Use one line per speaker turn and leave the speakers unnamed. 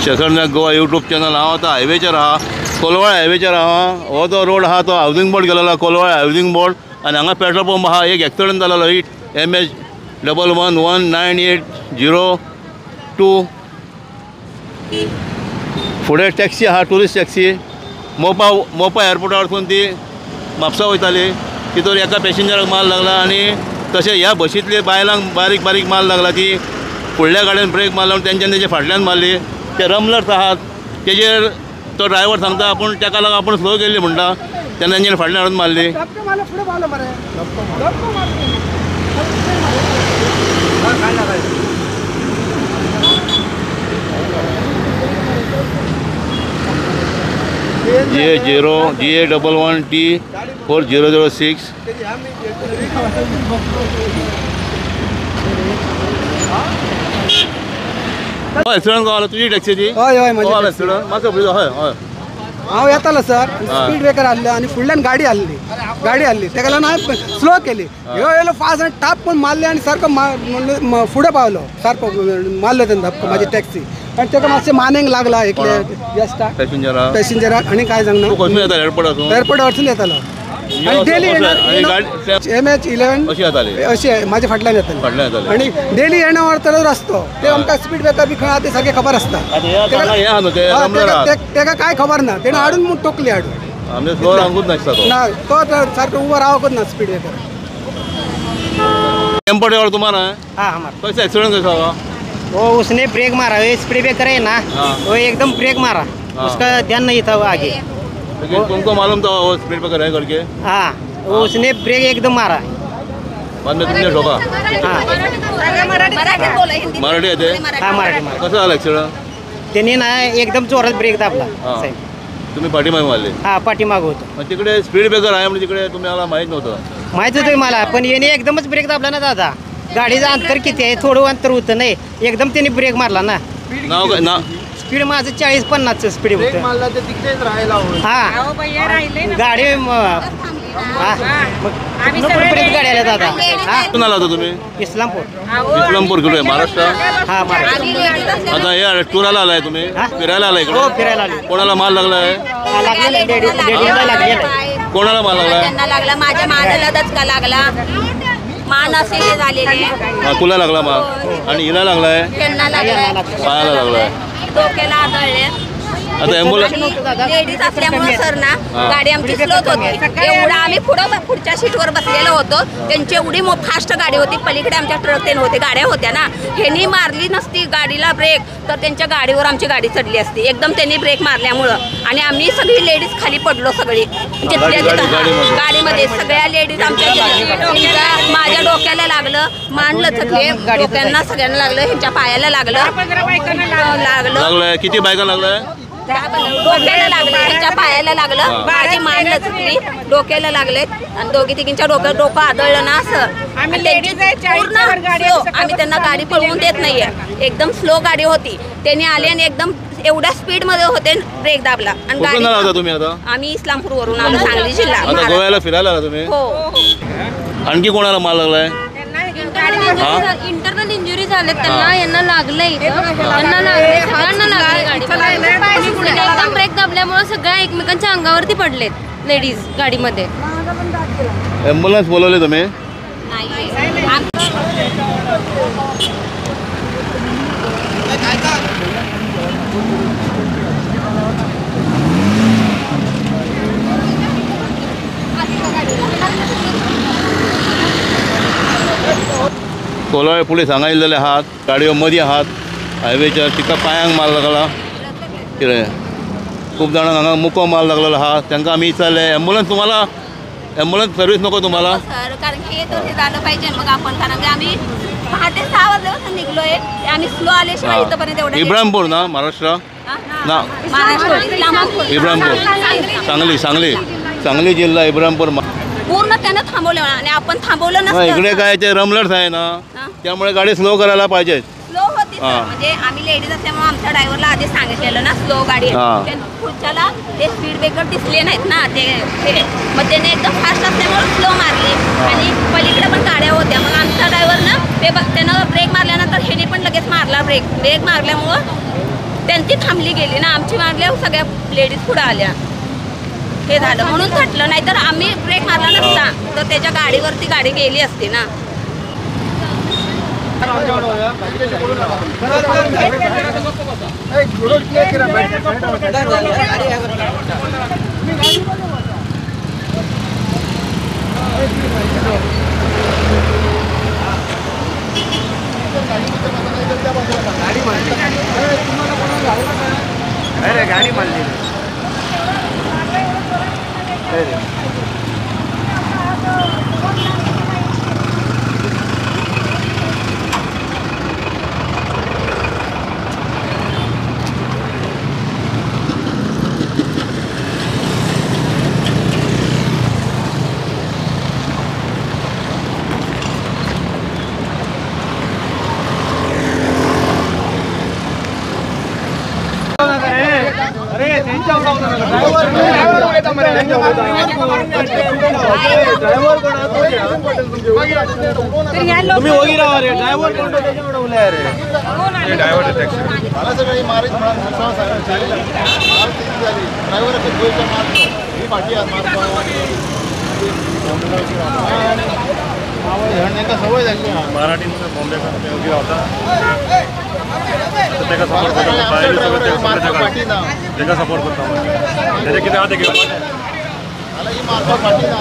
शेखरनाग Goa YouTube channel हांव आतां हायवेचेर आहा, कोलवाळे हायवेचेर आहा. हो जो रोड आहा तो हावजींग बोर्ड गेलेलो, कोलवाळे हावजींग बोर्ड. आनी हांगा पेट्रोल पंप आहा. एक एक्सिडंट जालेलो MH111980 फुडें टॅक्सी आहा, टुरिस्ट टॅक्सी. मोपा एअरपोर्टा वचून ती म्हापसा वयताली. तितून एका पॅसेंजराक माल लागला आनी तशें ह्या बशींतले बायलांक बारीक बारीक माल लागला. ती फुडल्या गाडयेन ब्रेक मारला तेंच्यानी तेजे फाटल्यान मारली. ते रमलर्स आहात तेजेर तो ड्रायव्हर सांगता आपूण तेका लागून आपूण स्लो गेल्ली म्हणटा, तेन्ना तेंच्यानी फाटल्यान हाडून मारली. GA11T4006 एक्सिडंट गावला तुझी टॅक्सीची?
हय हय माझी
एक्सिडंट मातसो पळय. हय हय
हांव येतालो सर, स्पीड ब्रेकर आहले आनी फुडल्यान गाडी आहली तेका लागून हांवें स्लो केली. ह्यो येयलो फास्ट आनी टाप पण मारले आनी सारको फुडें पावलो, सारको मारलो तेन्ना धपको म्हाजी टॅक्सी. आनी तेका मातशें मानेक लागला एकल्या गेस्टाक पॅसेंजराक. आनी काय सांगना एअरपोर्टा वरसून येतालो आनी डेली MH11 अशी म्हाज्या फाटल्यान येताली. आनी डेली येणं वरतलो रस्तो ते आमकां स्पीड ब्रेकर बी खंय आहा ते सगळें खबर आसता. तेका काय खबर ना, तेणें हाडून म्हूण टोकली हाडून ना. तो सारको उबो रावकूच ना स्पीड ब्रेकर.
टेम्पो तुम्हारा?
हाँ हमारा।
कैसे एक्सीडेंट कैसा हुआ?
वो उसने ब्रेक मारा, स्पीड ब्रेकर है ना, वो एकदम ब्रेक मारा, उसका ध्यान नहीं था वो आगे.
लेकिन तुमको मालूम था वो स्पीड ब्रेकर है करके?
हाँ वो उसने ब्रेक एकदम मारा,
बाद में तुमने ठोका?
हाँ
मराठी आहे ते?
हाँ मराठी.
कसं झालं एक्सिडेंट?
त्यांनी ना एकदम जोरात ब्रेक दाबला.
तुम्ही पाठीमागे मारले?
हा पाठीमाग होतो.
मग तिकडे स्पीड ब्रेकर आहे म्हणजे तिकडे तुम्हाला माहीत नव्हतं?
माहित होतं मला, पण याने एकदमच ब्रेक दाबला ना दादा. गाडीचं अंतर किती आहे, थोडं अंतर होतं नाही, एकदम त्यांनी ब्रेक मारला ना.
नाव काय? ना
स्पीड माझं 40-50 स्पीड होतं. हा गाडी कुठपर्यंत गाडी आल्या दादा?
कुठून आला होता तुम्ही?
इस्लामपूर
कुठे? महाराष्ट्र?
हा महाराष्ट्र.
आता या टुराला आलाय तुम्ही? फिरायला आलाय इकडे?
हो फिरायला आले.
कोणाला माल लागलाय? कोणाला माल लागलाय?
त्यांना लागला, माझ्या मानाला दचका लागला, मान असे हे झालेले.
तुला लागला माल आणि हिला लागलाय?
त्यांना लागला,
पायाला लागलाय,
डोक्याला आदळले.
आता ॲम्ब्युलन्स
लेडीज असल्यामुळे सर ना गाडी आमची स्लोत होती. एवढा आम्ही पुढच्या सीटवर बसलेलो होतो. त्यांची एवढी फास्ट गाडी होती, पलीकडे आमच्या ट्रक ते नव्हते, गाड्या होत्या ना. ह्यांनी मारली नसती गाडीला ब्रेक तर त्यांच्या गाडीवर आमची गाडी चढली असती एकदम. त्यांनी ब्रेक मारल्यामुळं आणि आम्ही सगळी लेडीज खाली पडलो सगळी गाडीमध्ये. सगळ्या लेडीज आमच्या माझ्या डोक्याला लागलं, मान लचकले, डोक्यांना सगळ्यांना लागलं, ह्यांच्या पायाला लागलं.
किती बायका लागलाय?
डोक्याला लागलं, ह्यांच्या पायाला लागलं, माझी मान लचकली, डोक्याला लागले आणि दोघी तिघींच्या डोकं आदळलं ना असं. आम्ही त्यांना गाडी पळवून देत नाहीये, एकदम स्लो गाडी होती. त्यांनी आले आणि एकदम एवढ्या स्पीड मध्ये होते, ब्रेक दाबला. आणि गाडी
तुम्ही आता?
आम्ही इस्लामपूर वरून आलो, सांगली जिल्हा.
गोव्याला फिरायला आला तुम्ही?
हो.
आणखी कोणाला माल लागलाय?
इंटरनल इंजुरी झाले त्यांना, यांना लागलंय, त्यांना लागले, सगळ्यांना लागले गाडी. एकदम ब्रेक दाबल्यामुळे सगळ्या एकमेकांच्या अंगावरती पडलेत लेडीज गाडीमध्ये.
ॲम्ब्युलन्स बोलवले तुम्ही? कोलवाळे पुलीस हांगा येयल्ले आहात, गाडयो मदीं आहात हायवेच्या. तिका पांयांक माल लागला, कितें खूब जाणांक हांगा मुको माल लागलेलो आहा. तांकां आमी विचारले ॲम्ब्युलन्स तुम्हाला, ॲम्ब्युलन्स सर्वीस नको तुम्हाला?
सर कारण की हे तर झालं पाहिजे मग आपण, कारण की आम्ही पहाटे 6 वाजल्यापासून निघलोय, आम्ही स्लो आल्याशिवाय इथपर्यंत एवढं.
इब्राहिमपूर ना महाराष्ट्र ना? इब्राहिमपूर सांगली जिल्हा इब्राहिमपूर
पूर्ण त्यानं थांबवलं आणि आपण थांबवलं नसतं.
इकडे काय ते रमलर्स आहे ना, त्यामुळे गाडी स्लो करायला पाहिजे.
स्लो होती म्हणजे आम्ही लेडीज असल्यामुळे आमच्या ड्रायव्हरला आधी सांगितलेलं ना स्लो गाडी. पुढच्याला ते स्पीड ब्रेकर दिसले नाहीत ना ते, मग त्याने एकदम फास्ट असल्यामुळे स्लो मारली आणि पलीकडे पण गाड्या होत्या. मग आमच्या ड्रायव्हरनं ते त्यानं ब्रेक मारल्यानंतर ह्याने पण लगेच मारला ब्रेक. ब्रेक मारल्यामुळं त्यांची थांबली गेली ना, आमची मारल्या सगळ्या लेडीज पुढे आल्या. हे झालं म्हणून थटलं, नाही तर आम्ही ब्रेक मारला नसता तर त्याच्या गाडीवरती गाडी गेली असती ना.
गाडी मारली तुम्ही होगी राहा रे ड्रायव्हर कोण त्याच्याकडे उल्या रे हे ड्रायव्हर टॅक्सी मला सगळी मारीच म्हणून सांगितलं ड्रायव्हर के गोयचा मार ही पाठी का सवय झाली मराठीमध्ये बॉम्बे का योगी होता त्याचा सपोर्ट करतो त्याचा सपोर्ट करतो त्याचे किती हात घेऊन मला ही मारतो पाठी ना